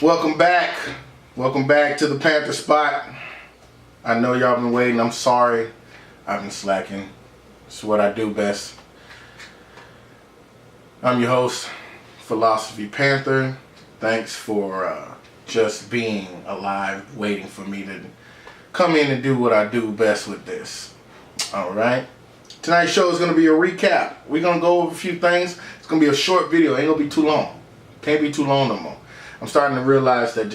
Welcome back. Welcome back to the Panther spot. I know y'all been waiting. I'm sorry. I've been slacking. It's what I do best. I'm your host, PhilosophyPanther. Thanks for just being alive, waiting for me to come in and do what I do best with this. Alright? Tonight's show is going to be a recap. We're going to go over a few things. It's going to be a short video. It ain't going to be too long. Can't be too long no more. I'm starting to realize that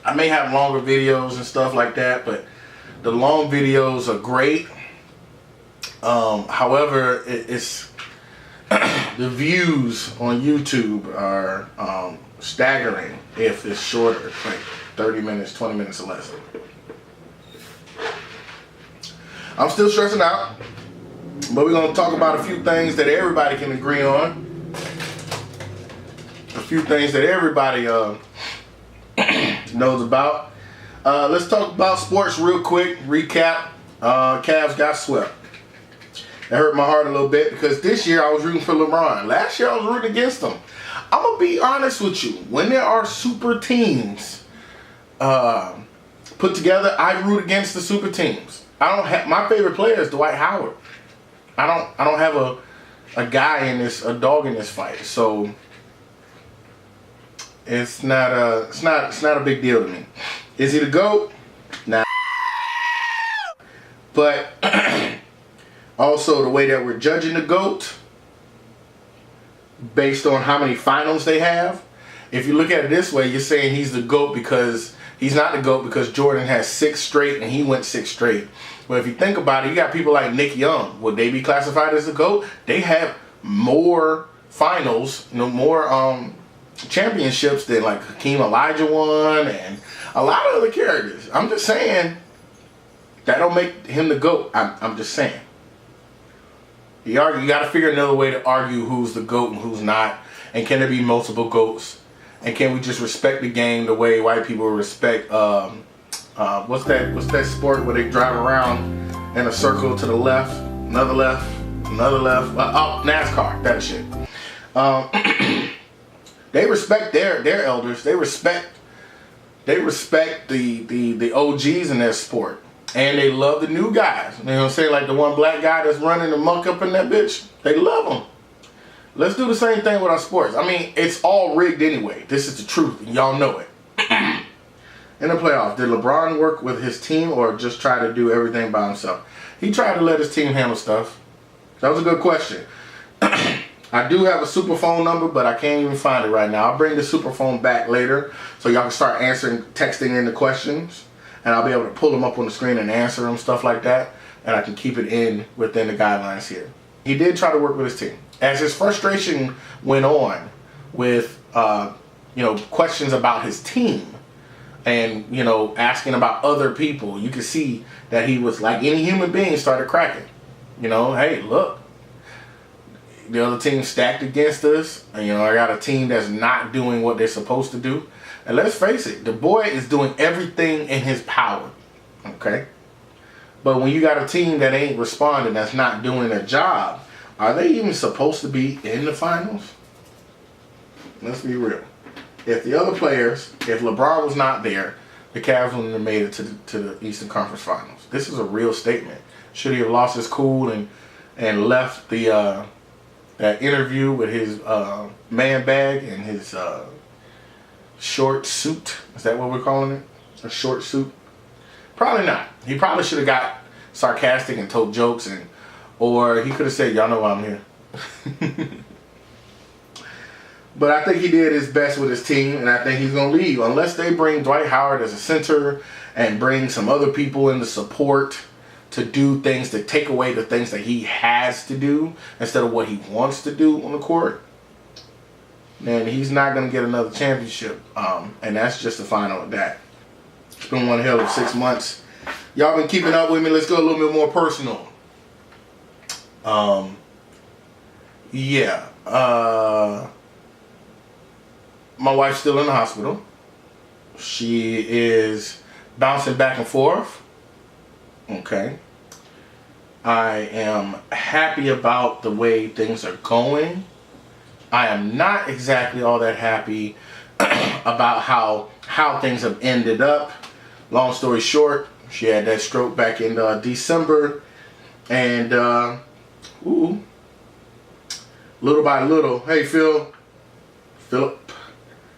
I may have longer videos and stuff like that, but the long videos are great. However, it's the views on YouTube are staggering if it's shorter, like 30 minutes, 20 minutes or less. I'm still stressing out, but we're going to talk about a few things that everybody can agree on. A few things that everybody knows about. Let's talk about sports real quick. Recap. Cavs got swept. That hurt my heart a little bit because this year I was rooting for LeBron. Last year I was rooting against him. I'm going to be honest with you. When there are super teams put together, I root against the super teams. I don't have, my favorite player is Dwight Howard. I don't have a guy in this, a dog in this fight. So it's not a big deal to me. Is he the GOAT? Nah. But also the way that we're judging the GOAT based on how many finals they have. If you look at it this way, you're saying he's the GOAT because he's not the GOAT because Jordan has 6 straight and he went 6 straight. But if you think about it, you got people like Nick Young. Would they be classified as the GOAT? They have more finals, more championships than like Hakeem Olajuwon and a lot of other characters. I'm just saying that don't make him the GOAT. I'm just saying. You got to figure another way to argue who's the GOAT and who's not, and can there be multiple GOATs, and can we just respect the game the way white people respect what's that sport where they drive around in a circle to the left, another left, NASCAR, that shit. They respect their elders. They respect the OGs in their sport. And they love the new guys. You know what I'm saying? Like the one black guy that's running the muck up in that bitch. They love him. Let's do the same thing with our sports. I mean, it's all rigged anyway. This is the truth. And y'all know it. In the playoffs, did LeBron work with his team or just try to do everything by himself? He tried to let his team handle stuff. That was a good question. I do have a super phone number, but I can't even find it right now. I'll bring the super phone back later so y'all can start texting in the questions. And I'll be able to pull them up on the screen and answer them, stuff like that. And I can keep it within the guidelines here. He did try to work with his team. As his frustration went on with, questions about his team and, asking about other people, you could see that he was, like any human being, started cracking. Hey, look, the other team stacked against us. I got a team that's not doing what they're supposed to do. And let's face it, the boy is doing everything in his power, okay? But when you got a team that ain't responding, that's not doing their job, are they even supposed to be in the finals? Let's be real. If the other players, if LeBron was not there, the Cavs wouldn't have made it to the Eastern Conference Finals. This is a real statement. Should he have lost his cool and left the that interview with his man bag and his short suit? Is that what we're calling it? A short suit? Probably not. He probably should have got sarcastic and told jokes, or he could have said, "Y'all know why I'm here." But I think he did his best with his team, and I think he's going to leave unless they bring Dwight Howard as a center and bring some other people in the support to do things to take away the things that he has to do instead of what he wants to do on the court. And he's not going to get another championship. And that's just the final of that. It's been one hell of 6 months. Y'all been keeping up with me. Let's go a little bit more personal. My wife's still in the hospital. She is bouncing back and forth. Okay. I am happy about the way things are going. I am not exactly all that happy about how things have ended up. Long story short, she had that stroke back in December, and little by little, hey Philip,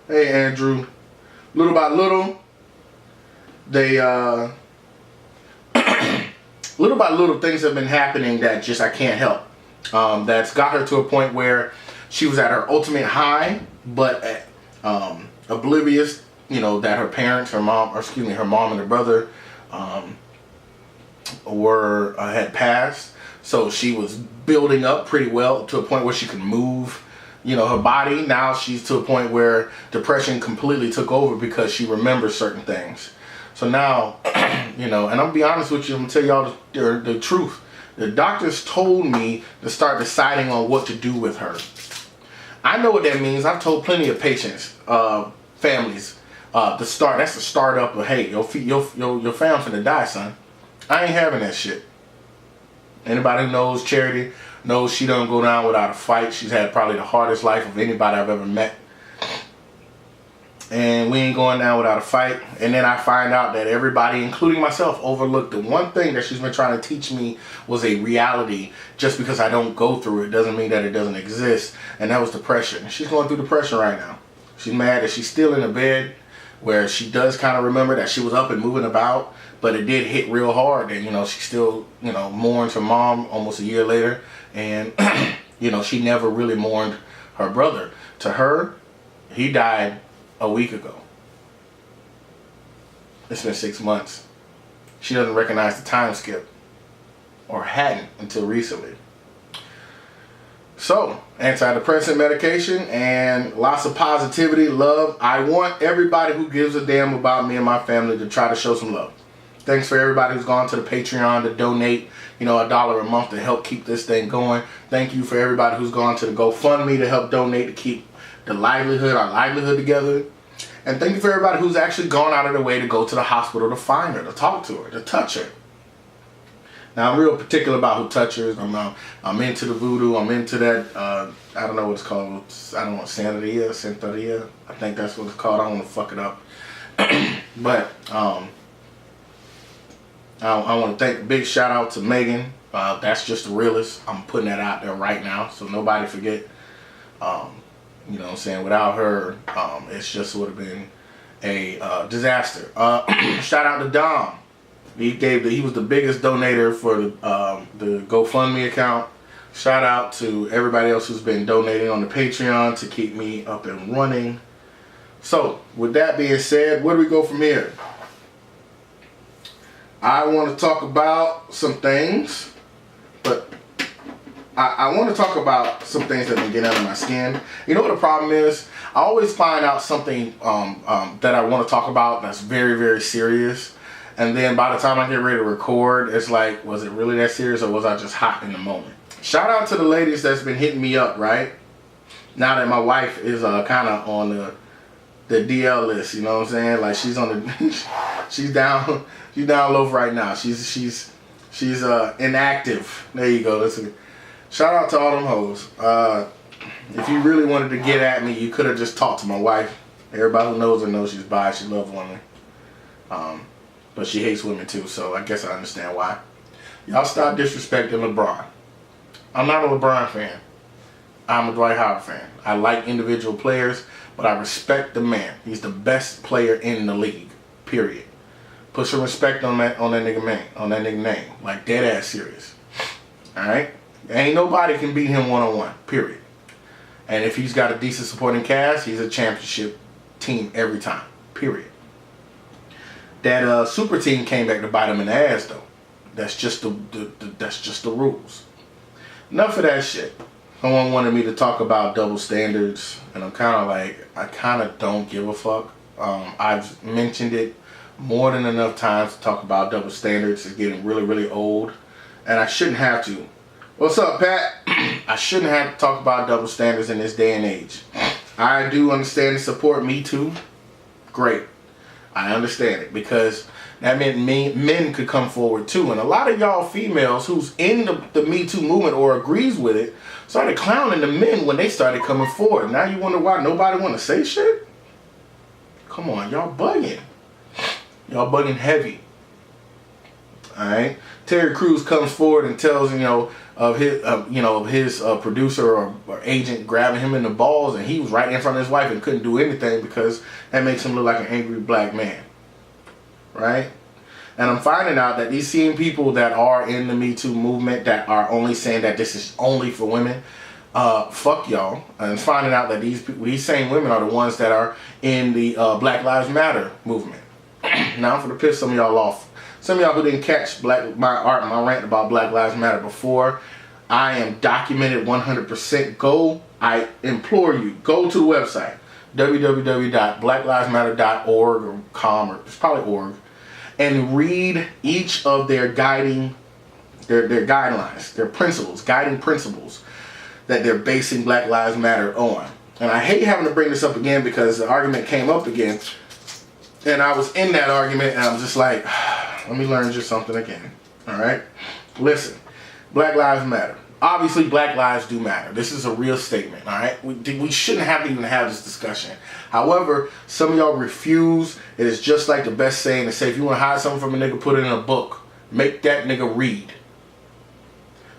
hey Andrew, little by little, they little by little things have been happening that just I can't help. That's got her to a point where she was at her ultimate high, but oblivious, that her parents, her mom and her brother had passed. So she was building up pretty well to a point where she could move, her body. Now she's to a point where depression completely took over because she remembers certain things. So now, and I'm gonna be honest with you, I'm gonna tell y'all the truth. The doctors told me to start deciding on what to do with her. I know what that means. I've told plenty of patients, families, that's the start up of, hey, your fam finna die, son. I ain't having that shit. Anybody who knows Charity knows she don't go down without a fight. She's had probably the hardest life of anybody I've ever met. And we ain't going down without a fight. And then I find out that everybody, including myself, overlooked the one thing that she's been trying to teach me was a reality. Just because I don't go through it doesn't mean that it doesn't exist. And that was depression. She's going through depression right now. She's mad that she's still in a bed where she does kind of remember that she was up and moving about, but it did hit real hard. And, she still, mourns her mom almost a year later. And, she never really mourned her brother. To her, he died a week ago. It's been 6 months. She doesn't recognize the time skip, or hadn't until recently. So, antidepressant medication and lots of positivity, love. I want everybody who gives a damn about me and my family to try to show some love. Thanks for everybody who's gone to the Patreon to donate, $1 a month to help keep this thing going. Thank you for everybody who's gone to the GoFundMe to help donate to keep our livelihood together. And thank you for everybody who's actually gone out of their way to go to the hospital to find her, to talk to her, to touch her. Now, I'm real particular about who touches. I'm into the voodoo. I'm into that, I don't know what it's called. I don't know, Santeria. I think that's what it's called. I don't want to fuck it up. But I want to thank a big shout out to Megan. That's just the realest. I'm putting that out there right now, so nobody forget. You know what I'm saying? Without her, it's just would have been a disaster. Shout out to Dom. He was the biggest donator for the GoFundMe account. Shout out to everybody else who's been donating on the Patreon to keep me up and running. So, with that being said, where do we go from here? I want to talk about some things, but I want to talk about some things that have been getting under my skin. You know what the problem is? I always find out something that I want to talk about that's very, very serious. And then by the time I get ready to record, it's like, was it really that serious or was I just hot in the moment? Shout out to the ladies that's been hitting me up, right? Now that my wife is kind of on the DL list, you know what I'm saying? Like she's on the, she's down low right now. She's inactive. There you go. Listen. Shout out to all them hoes. If you really wanted to get at me, you could have just talked to my wife. Everybody who knows her knows she's bi. She loves women. But she hates women too, so I guess I understand why. Y'all stop disrespecting LeBron. I'm not a LeBron fan. I'm a Dwight Howard fan. I like individual players, but I respect the man. He's the best player in the league. Period. Put some respect on that nigga name. Like dead ass serious. Alright? Ain't nobody can beat him one-on-one. Period. And if he's got a decent supporting cast, he's a championship team every time. Period. That super team came back to bite him in the ass though. That's just the rules. Enough of that shit. Someone wanted me to talk about double standards, and I'm kind of like, I kind of don't give a fuck. I've mentioned it more than enough times to talk about double standards. It's getting really, really old, and I shouldn't have to. What's up, Pat? I shouldn't have to talk about double standards in this day and age. I do understand and support Me Too. Great. I understand it, because that meant men could come forward too. And a lot of y'all females who's in the Me Too movement or agrees with it started clowning the men when they started coming forward. Now you wonder why nobody want to say shit? Come on, y'all bugging. Y'all bugging heavy. Alright? Terry Crews comes forward and tells, of his producer or agent grabbing him in the balls, and he was right in front of his wife and couldn't do anything because that makes him look like an angry black man. Right? And I'm finding out that these same people that are in the Me Too movement that are only saying that this is only for women, fuck y'all. And finding out that these same women are the ones that are in the Black Lives Matter movement. Now I'm gonna piss some of y'all off. Some of y'all who didn't catch my rant about Black Lives Matter before, I am documented 100%. I implore you, go to the website, www.blacklivesmatter.org or com, or it's probably org, and read each of their guiding, their guidelines, their principles, guiding principles that they're basing Black Lives Matter on. And I hate having to bring this up again because the argument came up again, and I was in that argument, and I'm just like, let me learn just something again. All right? Listen, Black Lives Matter. Obviously, Black lives do matter. This is a real statement, all right? We shouldn't have to even have this discussion. However, some of y'all refuse. It is just like the best saying to say, if you want to hide something from a nigga, put it in a book. Make that nigga read.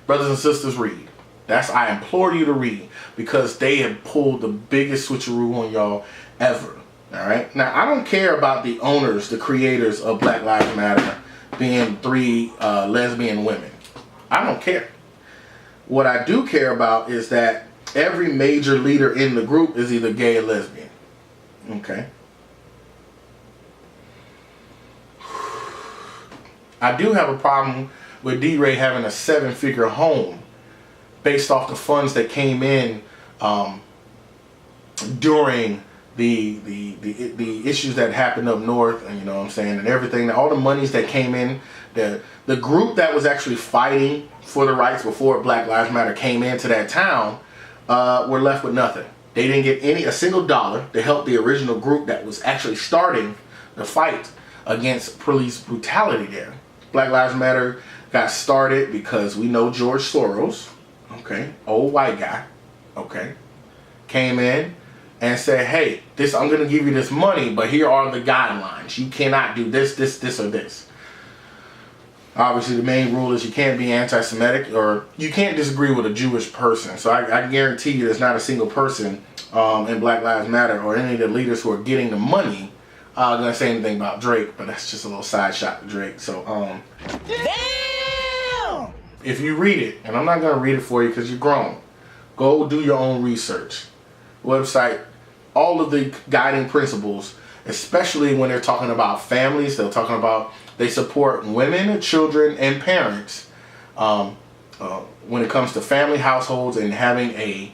Brothers and sisters, read. I implore you to read, because they have pulled the biggest switcheroo on y'all ever. All right. Now, I don't care about the owners, the creators of Black Lives Matter being 3 lesbian women. I don't care. What I do care about is that every major leader in the group is either gay or lesbian. Okay. I do have a problem with D-Ray having a 7-figure home based off the funds that came in during the issues that happened up north, and and everything, all the monies that came in, the group that was actually fighting for the rights before Black Lives Matter came into that town were left with nothing. They didn't get a single dollar to help the original group that was actually starting the fight against police brutality there. Black Lives Matter got started because we know George Soros, okay, old white guy, okay, came in and said, hey, I'm going to give you this money, but here are the guidelines. You cannot do this, or this. Obviously, the main rule is you can't be anti-Semitic, or you can't disagree with a Jewish person. So I guarantee you there's not a single person in Black Lives Matter or any of the leaders who are getting the money going to say anything about Drake, but that's just a little side shot to Drake. So, damn! If you read it, and I'm not going to read it for you because you're grown, go do your own research. Website, all of the guiding principles, especially when they're talking about families, they support women, children, and parents when it comes to family households and having a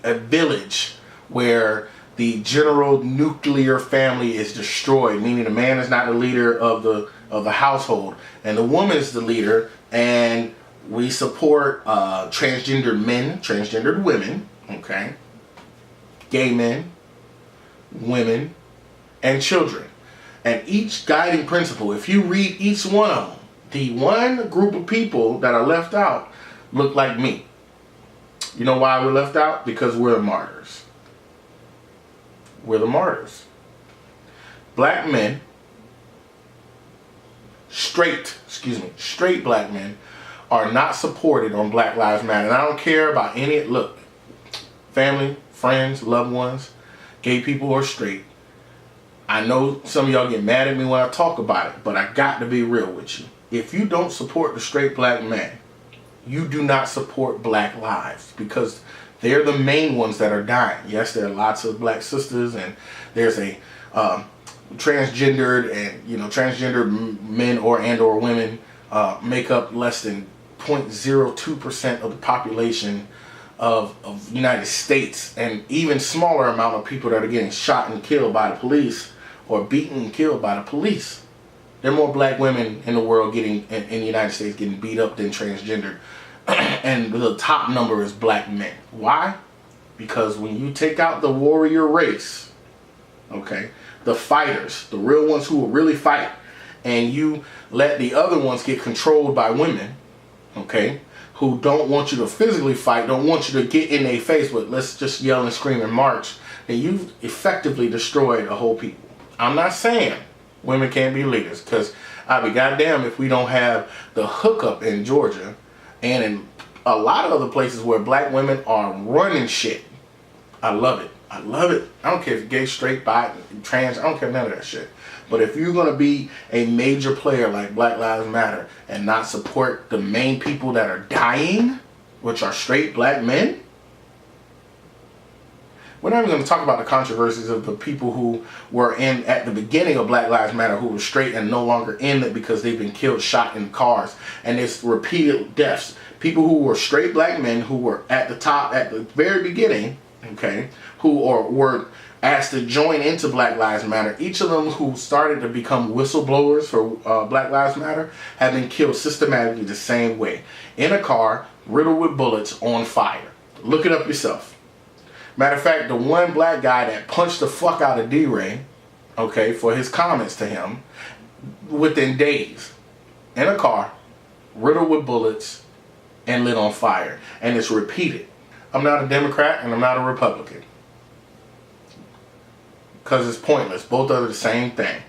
village where the general nuclear family is destroyed, meaning the man is not the leader of the household and the woman is the leader, and we support transgendered men, transgendered women, okay, gay men, women, and children. And each guiding principle, if you read each one of them, the one group of people that are left out look like me. You know why we're left out? Because we're the martyrs. We're the martyrs. Black men, straight black men, are not supported on Black Lives Matter. And I don't care about any, look, family, friends, loved ones, gay people or straight. I know some of y'all get mad at me when I talk about it, but I got to be real with you. If you don't support the straight black man, you do not support black lives, because they're the main ones that are dying. Yes, there are lots of black sisters, and there's a transgendered men or women make up less than 0.02% of the population of the United States, and even smaller amount of people that are getting shot and killed by the police or beaten and killed by the police. There are more black women in the world in the United States getting beat up than transgendered. And the top number is black men. Why? Because when you take out the warrior race, okay, the fighters, the real ones who will really fight, and you let the other ones get controlled by women, okay, who don't want you to physically fight, don't want you to get in their face, but let's just yell and scream and march. then you've effectively destroyed a whole people. I'm not saying women can't be leaders, because I'd be goddamn if we don't have the hookup in Georgia and in a lot of other places where black women are running shit. I love it. I love it. I don't care if you're gay, straight, bi, trans. I don't care none of that shit. But if you're going to be a major player like Black Lives Matter and not support the main people that are dying, which are straight black men, we're not even going to talk about the controversies of the people who were in at the beginning of Black Lives Matter who were straight and no longer in it because they've been killed, shot in cars, and it's repeated deaths. People who were straight black men who were at the top at the very beginning, okay, who were asked to join into Black Lives Matter. Each of them who started to become whistleblowers for Black Lives Matter have been killed systematically the same way. In a car, riddled with bullets, on fire. Look it up yourself. Matter of fact, the one black guy that punched the fuck out of D-Ray, okay, for his comments to him, within days, in a car, riddled with bullets, and lit on fire. And it's repeated. I'm not a Democrat and I'm not a Republican. Because it's pointless. Both are the same thing.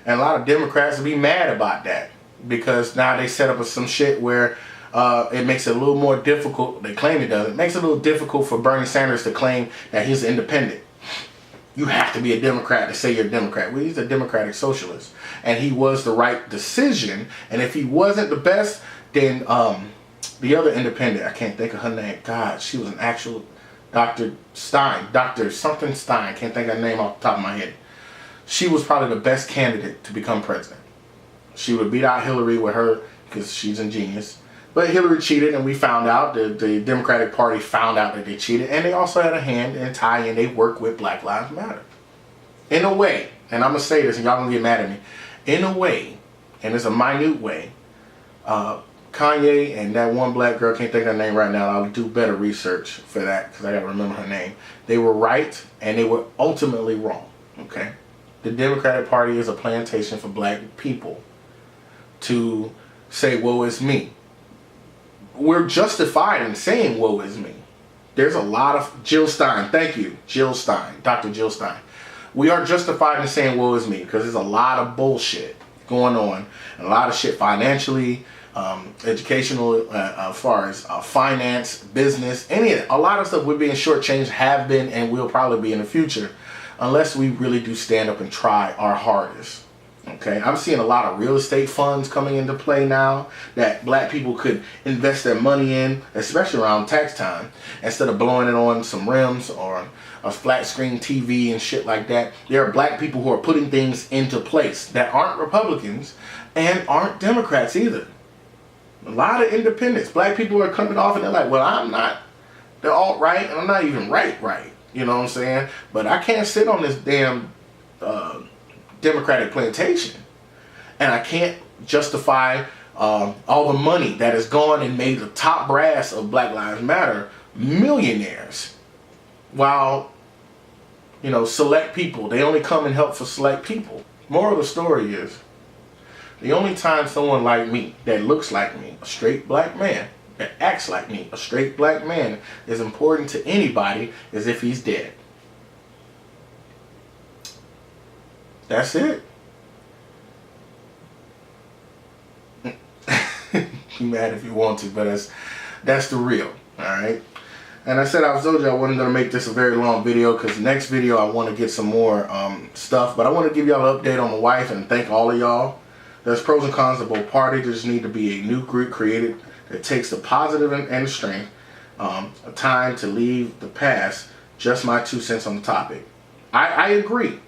And a lot of Democrats will be mad about that. Because now they set up some shit where it makes it a little more difficult. They claim it does. It makes it a little difficult for Bernie Sanders to claim that he's independent. You have to be a Democrat to say you're a Democrat. Well, he's a democratic socialist. And he was the right decision. And if he wasn't the best, then the other independent, I can't think of her name. God, she was an actual Dr. Stein. Dr. something Stein. Can't think of her name off the top of my head. She was probably the best candidate to become president. She would beat out Hillary with her because she's ingenious. But Hillary cheated, and we found out, the Democratic Party found out that they cheated, and they also had a hand in tie in. They work with Black Lives Matter. In a way, and I'm going to say this, and y'all going to get mad at me. In a way, and it's a minute way, Kanye and that one black girl, can't think of her name right now, I'll do better research for that because I got to remember her name. They were right, and they were ultimately wrong, okay? The Democratic Party is a plantation for black people to say, woe is me. We're justified in saying woe is me. There's a lot of Jill Stein. Thank you, Jill Stein, Dr. Jill Stein. We are justified in saying woe is me because there's a lot of bullshit going on, and a lot of shit financially, educational, as far as finance, business, a lot of stuff we're being shortchanged, have been, and will probably be in the future, unless we really do stand up and try our hardest. Okay, I'm seeing a lot of real estate funds coming into play now that black people could invest their money in, especially around tax time, instead of blowing it on some rims or a flat screen TV and shit like that. There are black people who are putting things into place that aren't Republicans and aren't Democrats either. A lot of independents. Black people are coming off and they're like, well, I'm not the alt-right and I'm not even right. You know what I'm saying? But I can't sit on this damn Democratic plantation, and I can't justify all the money that has gone and made the top brass of Black Lives Matter millionaires, while, you know, select people, they only come and help for select people. Moral of the story is, the only time someone like me, that looks like me, a straight black man, that acts like me, a straight black man, is important to anybody is if he's dead. That's it. You mad if you want to, but that's the real. Alright? And I said I told you I wasn't going to make this a very long video, because next video I want to get some more stuff. But I want to give y'all an update on my wife and thank all of y'all. There's pros and cons to both parties. There just need to be a new group created that takes the positive and the strength, a time to leave the past. Just my 2 cents on the topic. I agree.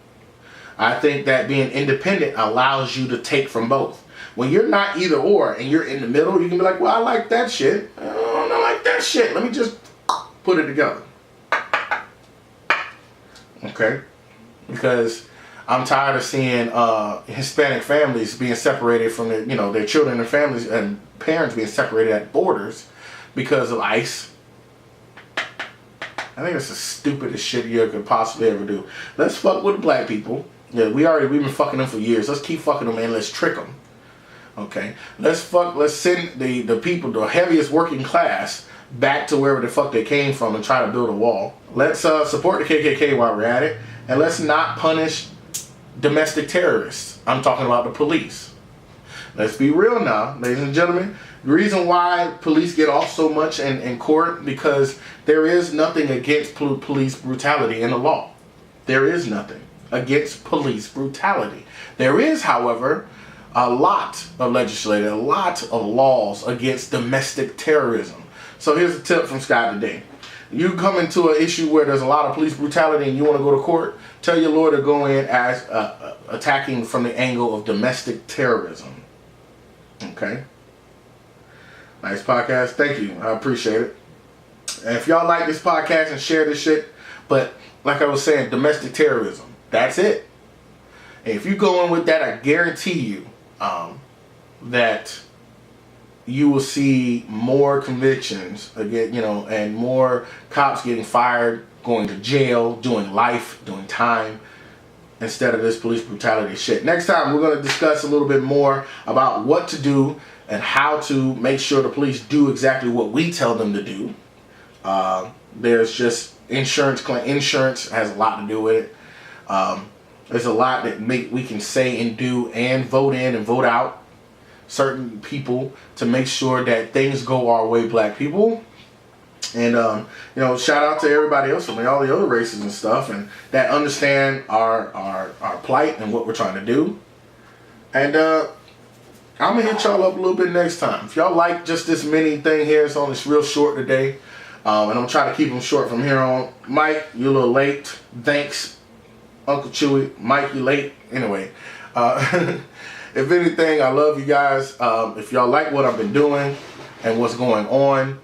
I think that being independent allows you to take from both. When you're not either or and you're in the middle, you can be like, well, I like that shit. I don't like that shit. Let me just put it together. Okay? Because I'm tired of seeing Hispanic families being separated from their, their children and families and parents being separated at borders because of ICE. I think it's the stupidest shit you could possibly ever do. Let's fuck with the black people. Yeah, we've been fucking them for years. Let's keep fucking them and let's trick them. Okay, let's send the people, the heaviest working class, back to wherever the fuck they came from and try to build a wall. Let's support the KKK while we're at it, and let's not punish domestic terrorists. I'm talking about the police. Let's be real now, ladies and gentlemen. The reason why police get off so much in court, because there is nothing against police brutality in the law. There is nothing against police brutality. There is, however, a lot of legislation, a lot of laws against domestic terrorism. So here's a tip from Scott today. You come into an issue where there's a lot of police brutality and you want to go to court, tell your lawyer to go in as attacking from the angle of domestic terrorism. Okay? Nice podcast. Thank you. I appreciate it. And if y'all like this podcast and share this shit, but like I was saying, domestic terrorism, that's it. And if you go in with that, I guarantee you that you will see more convictions again, you know, and more cops getting fired, going to jail, doing life, doing time, instead of this police brutality shit. Next time, we're going to discuss a little bit more about what to do and how to make sure the police do exactly what we tell them to do. There's just insurance has a lot to do with it. There's a lot that we can say and do and vote in and vote out certain people to make sure that things go our way, black people. And you know, shout out to everybody else, I mean, all the other races and stuff, and that understand our plight and what we're trying to do. And I'm gonna hit y'all up a little bit next time. If y'all like just this mini thing here, it's only real short today, and I'm trying to keep them short from here on. Mike, you're a little late. Thanks, Uncle Chewy. Mike, you late. Anyway, if anything, I love you guys. If y'all like what I've been doing and what's going on,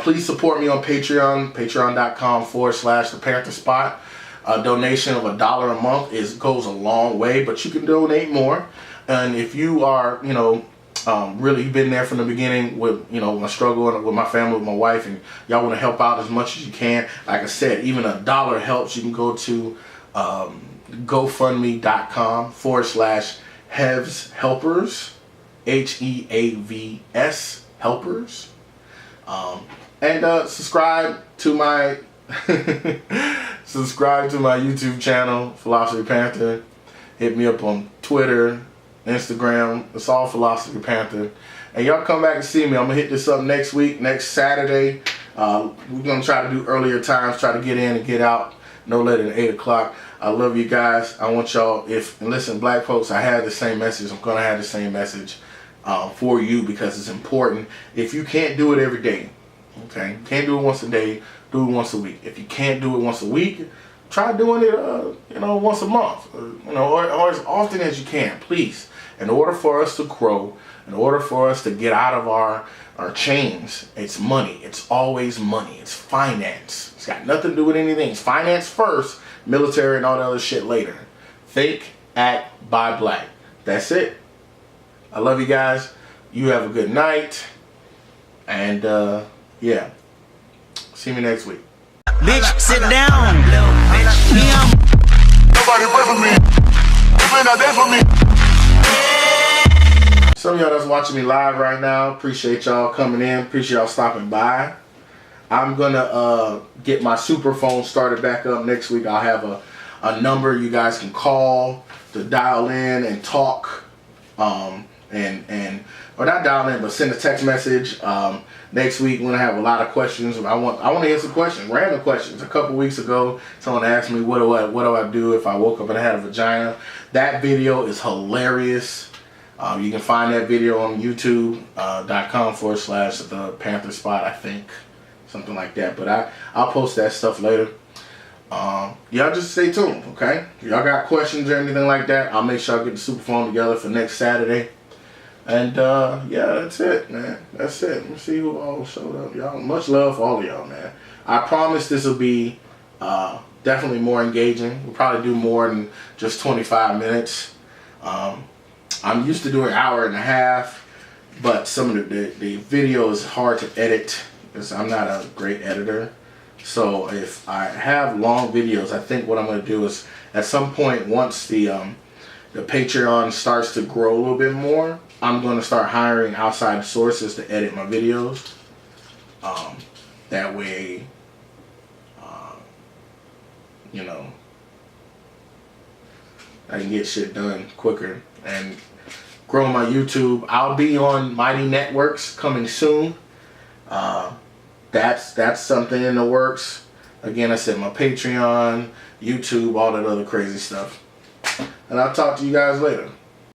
please support me on Patreon, patreon.com/the Panther Spot. A donation of $1 a month goes a long way, but you can donate more. And if you are, you know, really been there from the beginning with, you know, my struggle with my family, with my wife, and y'all want to help out as much as you can, like I said, even $1 helps. You can go to GoFundMe.com/Hevs Helpers, HEAVS Helpers, and subscribe to my YouTube channel, Philosophy Panther. Hit me up on Twitter, Instagram. It's all Philosophy Panther. And y'all come back and see me. I'm gonna hit this up next week, next Saturday. We're gonna try to do earlier times, try to get in and get out no later than 8 o'clock. I love you guys. I want y'all, and listen, black folks, I have the same message. I'm gonna have the same message for you, because it's important. If you can't do it every day, okay, can't do it once a day, do it once a week. If you can't do it once a week, try doing it, you know, once a month, you know, or as often as you can, please. In order for us to grow, in order for us to get out of our chains, it's money. It's always money. It's finance. It's got nothing to do with anything. It's finance first, military and all the other shit later. Think, act, buy black. That's it. I love you guys. You have a good night. And, yeah. See me next week. Bitch, sit down. Nobody pray for me. You been out there for me. Some of y'all that's watching me live right now, appreciate y'all coming in. Appreciate y'all stopping by. I'm gonna get my super phone started back up next week. I'll have a number you guys can call to dial in and talk, or not dial in, but send a text message. Next week we're gonna have a lot of questions. I want to answer questions, random questions. A couple weeks ago, someone asked me, what do I do if I woke up and I had a vagina? That video is hilarious. You can find that video on YouTube.com/the Panther Spot, I think, something like that. But I'll post that stuff later. Y'all just stay tuned, okay? If y'all got questions or anything like that, I'll make sure I get the super phone together for next Saturday. And yeah, that's it, man. That's it. Let me see who all showed up. Y'all, much love for all of y'all, man. I promise this will be definitely more engaging. We'll probably do more than just 25 minutes. I'm used to doing an hour and a half, but some of the video is hard to edit because I'm not a great editor. So if I have long videos, I think what I'm going to do is at some point, once the Patreon starts to grow a little bit more, I'm going to start hiring outside sources to edit my videos. That way, you know, I can get shit done quicker and grow my YouTube. I'll be on Mighty Networks coming soon. That's something in the works. Again, I said my Patreon, YouTube, all that other crazy stuff. And I'll talk to you guys later.